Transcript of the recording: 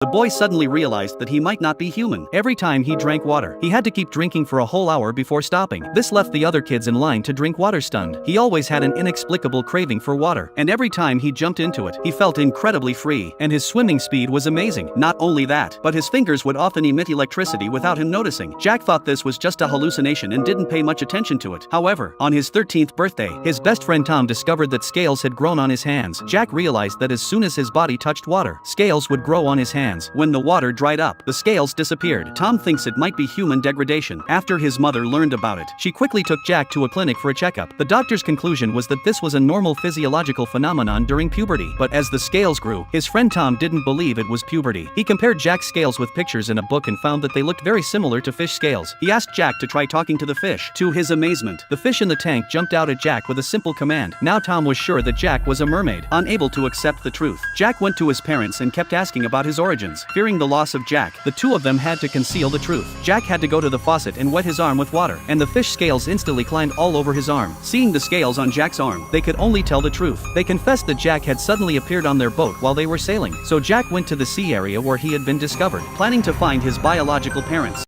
The boy suddenly realized that he might not be human. Every time he drank water, he had to keep drinking for a whole hour before stopping. This left the other kids in line to drink water stunned. He always had an inexplicable craving for water, and every time he jumped into it, he felt incredibly free, and his swimming speed was amazing. Not only that, but his fingers would often emit electricity without him noticing. Jack thought this was just a hallucination and didn't pay much attention to it. However, on his 13th birthday, his best friend Tom discovered that scales had grown on his hands. Jack realized that as soon as his body touched water, scales would grow on his hands. When the water dried up, the scales disappeared. Tom thinks it might be human degradation. After his mother learned about it, she quickly took Jack to a clinic for a checkup. The doctor's conclusion was that this was a normal physiological phenomenon during puberty. But as the scales grew, his friend Tom didn't believe it was puberty. He compared Jack's scales with pictures in a book and found that they looked very similar to fish scales. He asked Jack to try talking to the fish. To his amazement, the fish in the tank jumped out at Jack with a simple command. Now Tom was sure that Jack was a mermaid. Unable to accept the truth, Jack went to his parents and kept asking about his origins. Fearing the loss of Jack, the two of them had to conceal the truth. Jack had to go to the faucet and wet his arm with water, and the fish scales instantly climbed all over his arm. Seeing the scales on Jack's arm, they could only tell the truth. They confessed that Jack had suddenly appeared on their boat while they were sailing, so Jack went to the sea area where he had been discovered, planning to find his biological parents.